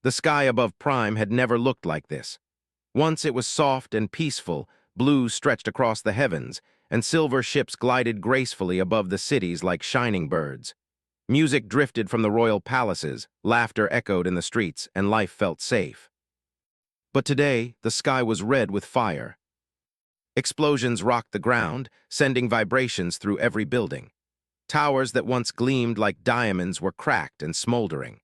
The sky above Prime had never looked like this. Once it was soft and peaceful, blue stretched across the heavens, and silver ships glided gracefully above the cities like shining birds. Music drifted from the royal palaces, laughter echoed in the streets, and life felt safe. But today, the sky was red with fire. Explosions rocked the ground, sending vibrations through every building. Towers that once gleamed like diamonds were cracked and smoldering.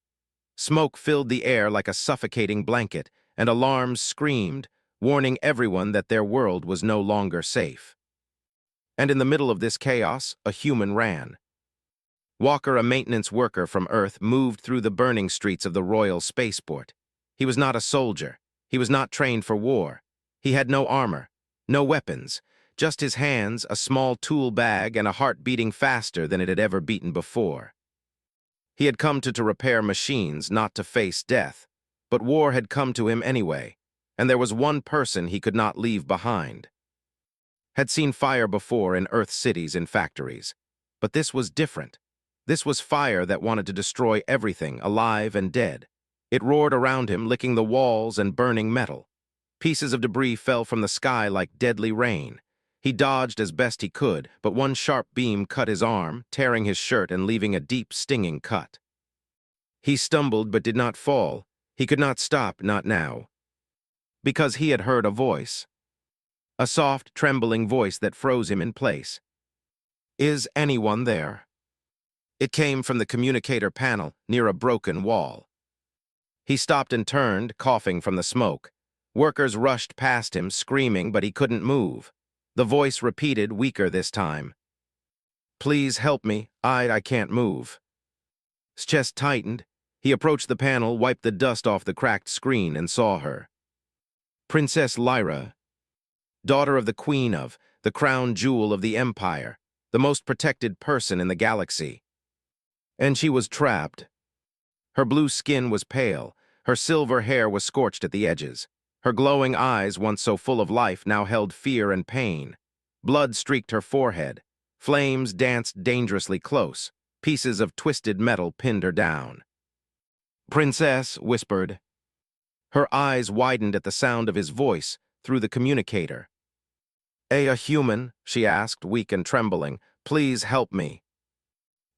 Smoke filled the air like a suffocating blanket, and alarms screamed, warning everyone that their world was no longer safe. And in the middle of this chaos, a human ran. Walker, a maintenance worker from Earth, moved through the burning streets of the Royal Spaceport. He was not a soldier. He was not trained for war. He had no armor, no weapons, just his hands, a small tool bag, and a heart beating faster than it had ever beaten before. He had come to repair machines, not to face death. But war had come to him anyway, and there was one person he could not leave behind. Had seen fire before in Earth cities and factories, but this was different. This was fire that wanted to destroy everything, alive and dead. It roared around him, licking the walls and burning metal. Pieces of debris fell from the sky like deadly rain. He dodged as best he could, but one sharp beam cut his arm, tearing his shirt and leaving a deep, stinging cut. He stumbled but did not fall. He could not stop, not now. Because he had heard a voice. A soft, trembling voice that froze him in place. "Is anyone there?" It came from the communicator panel near a broken wall. He stopped and turned, coughing from the smoke. Workers rushed past him, screaming, but he couldn't move. The voice repeated, weaker this time. "Please help me. I can't move." His chest tightened. He approached the panel, wiped the dust off the cracked screen, and saw her. Princess Lyra, daughter of the Queen of, the crown jewel of the Empire, the most protected person in the galaxy. And she was trapped. Her blue skin was pale, her silver hair was scorched at the edges. Her glowing eyes, once so full of life, now held fear and pain. Blood streaked her forehead. Flames danced dangerously close. Pieces of twisted metal pinned her down. "Princess," whispered. Her eyes widened at the sound of his voice through the communicator. A human?" she asked, weak and trembling. "Please help me."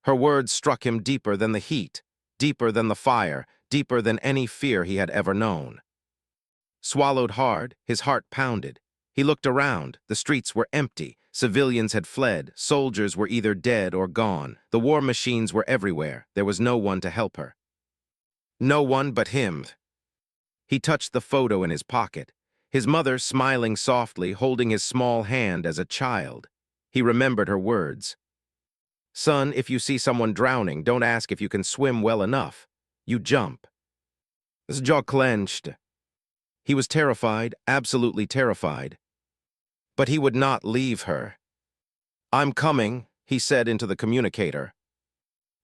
Her words struck him deeper than the heat, deeper than the fire, deeper than any fear he had ever known. Swallowed hard, his heart pounded. He looked around. The streets were empty. Civilians had fled. Soldiers were either dead or gone. The war machines were everywhere. There was no one to help her. No one but him. He touched the photo in his pocket. His mother smiling softly, holding his small hand as a child. He remembered her words. "Son, if you see someone drowning, don't ask if you can swim well enough. You jump." His jaw clenched. He was terrified, absolutely terrified. But he would not leave her. "I'm coming," he said into the communicator.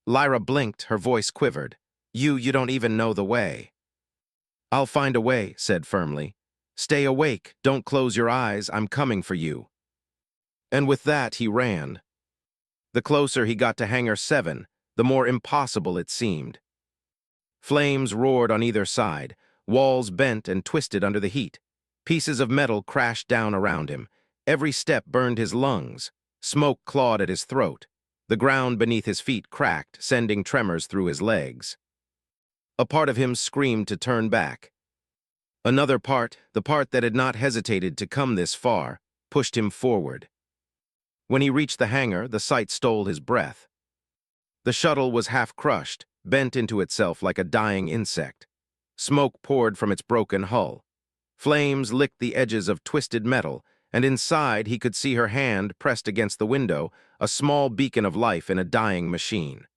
Lyra blinked, her voice quivered. You don't even know the way." "I'll find a way," said firmly. "Stay awake, don't close your eyes, I'm coming for you." And with that he ran. The closer he got to Hangar 7, the more impossible it seemed. Flames roared on either side, walls bent and twisted under the heat. Pieces of metal crashed down around him. Every step burned his lungs. Smoke clawed at his throat. The ground beneath his feet cracked, sending tremors through his legs. A part of him screamed to turn back. Another part, the part that had not hesitated to come this far, pushed him forward. When he reached the hangar, the sight stole his breath. The shuttle was half crushed, bent into itself like a dying insect. Smoke poured from its broken hull. Flames licked the edges of twisted metal, and inside he could see her hand pressed against the window, a small beacon of life in a dying machine.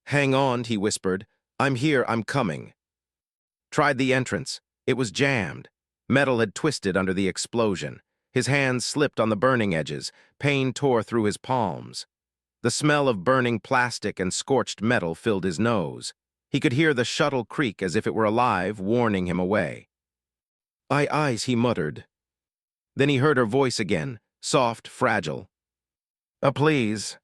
"Hang on," he whispered. "I'm here, I'm coming." Tried the entrance. It was jammed. Metal had twisted under the explosion. His hands slipped on the burning edges. Pain tore through his palms. The smell of burning plastic and scorched metal filled his nose. He could hear the shuttle creak as if it were alive, warning him away. Eyes," he muttered. Then he heard her voice again, soft, fragile. Please."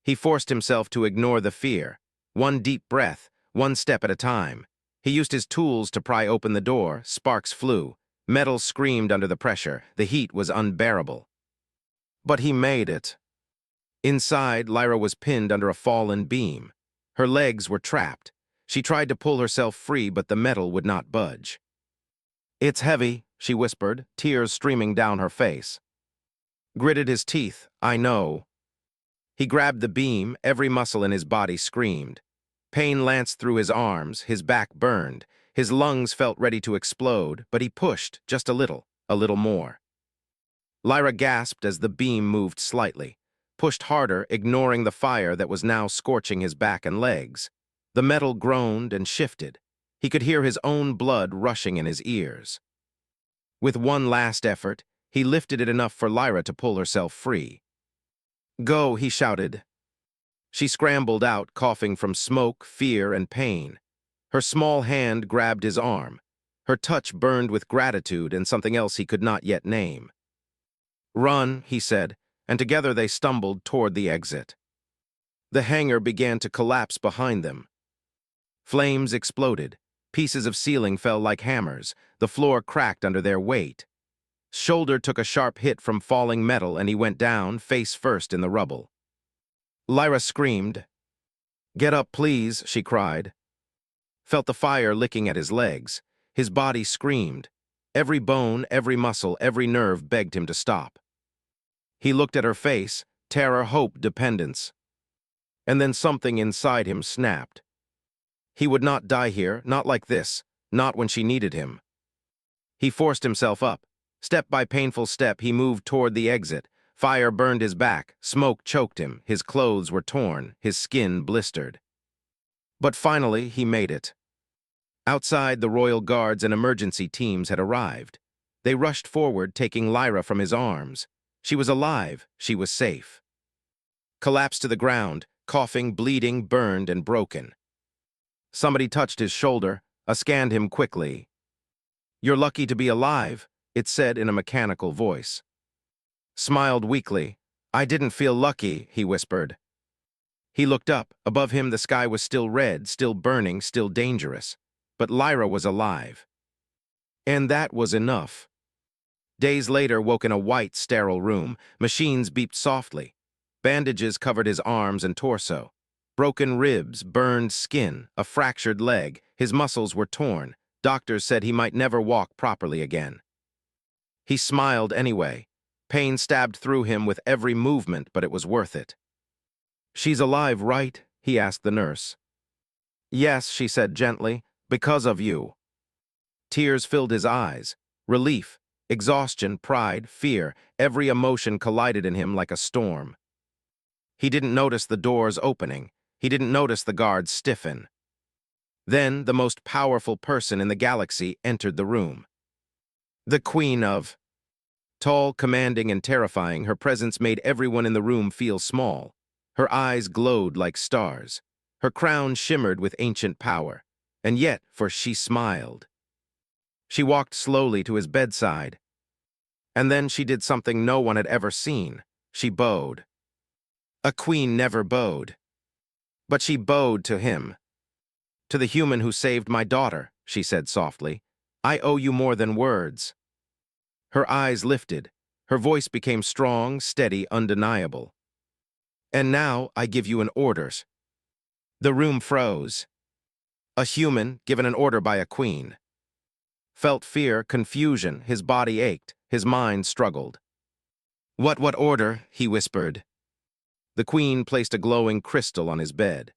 He forced himself to ignore the fear. One deep breath, one step at a time. He used his tools to pry open the door. Sparks flew. Metal screamed under the pressure. The heat was unbearable. But he made it. Inside, Lyra was pinned under a fallen beam. Her legs were trapped. She tried to pull herself free, but the metal would not budge. "It's heavy," she whispered, tears streaming down her face. Gritted his teeth. "I know." He grabbed the beam. Every muscle in his body screamed. Pain lanced through his arms. His back burned. His lungs felt ready to explode, but he pushed just a little more. Lyra gasped as the beam moved slightly, pushed harder, ignoring the fire that was now scorching his back and legs. The metal groaned and shifted. He could hear his own blood rushing in his ears. With one last effort, he lifted it enough for Lyra to pull herself free. "Go," he shouted. She scrambled out, coughing from smoke, fear, and pain. Her small hand grabbed his arm. Her touch burned with gratitude and something else he could not yet name. "Run," he said, and together they stumbled toward the exit. The hangar began to collapse behind them. Flames exploded. Pieces of ceiling fell like hammers. The floor cracked under their weight. Shoulder took a sharp hit from falling metal, and he went down, face first in the rubble. Lyra screamed. "Get up, please," she cried. Felt the fire licking at his legs. His body screamed. Every bone, every muscle, every nerve begged him to stop. He looked at her face, terror, hope, dependence. And then something inside him snapped. He would not die here, not like this, not when she needed him. He forced himself up. Step by painful step, he moved toward the exit. Fire burned his back, smoke choked him, his clothes were torn, his skin blistered. But finally, he made it. Outside, the Royal Guards and emergency teams had arrived. They rushed forward, taking Lyra from his arms. She was alive, she was safe. Collapsed to the ground, coughing, bleeding, burned, and broken. Somebody touched his shoulder, scanned him quickly. "You're lucky to be alive," it said in a mechanical voice. Smiled weakly. "I didn't feel lucky," he whispered. He looked up. Above him, the sky was still red, still burning, still dangerous. But Lyra was alive. And that was enough. Days later, woke in a white, sterile room. Machines beeped softly. Bandages covered his arms and torso. Broken ribs, burned skin, a fractured leg. His muscles were torn. Doctors said he might never walk properly again. He smiled anyway. Pain stabbed through him with every movement, but it was worth it. "She's alive, right?" he asked the nurse. "Yes," she said gently, "because of you." Tears filled his eyes. Relief, exhaustion, pride, fear, every emotion collided in him like a storm. He didn't notice the doors opening. He didn't notice the guards stiffen. Then the most powerful person in the galaxy entered the room. The Queen of... Tall, commanding, and terrifying, her presence made everyone in the room feel small. Her eyes glowed like stars. Her crown shimmered with ancient power. And yet, for she smiled. She walked slowly to his bedside. And then she did something no one had ever seen. She bowed. A queen never bowed. But she bowed to him. "To the human who saved my daughter," she said softly. "I owe you more than words." Her eyes lifted. Her voice became strong, steady, undeniable. "And now I give you an order." The room froze. A human, given an order by a queen. Felt fear, confusion, his body ached, his mind struggled. What order?" he whispered. The queen placed a glowing crystal on his bed.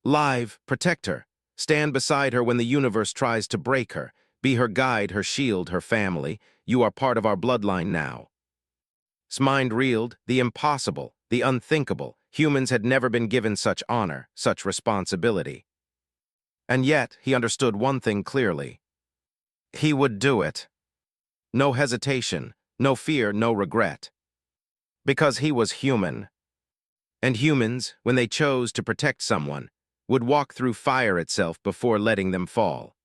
"Live, protect her. Stand beside her when the universe tries to break her. Be her guide, her shield, her family. You are part of our bloodline now." His mind reeled. The impossible, the unthinkable. Humans had never been given such honor, such responsibility. And yet, he understood one thing clearly. He would do it. No hesitation, no fear, no regret. Because he was human. And humans, when they chose to protect someone, would walk through fire itself before letting them fall.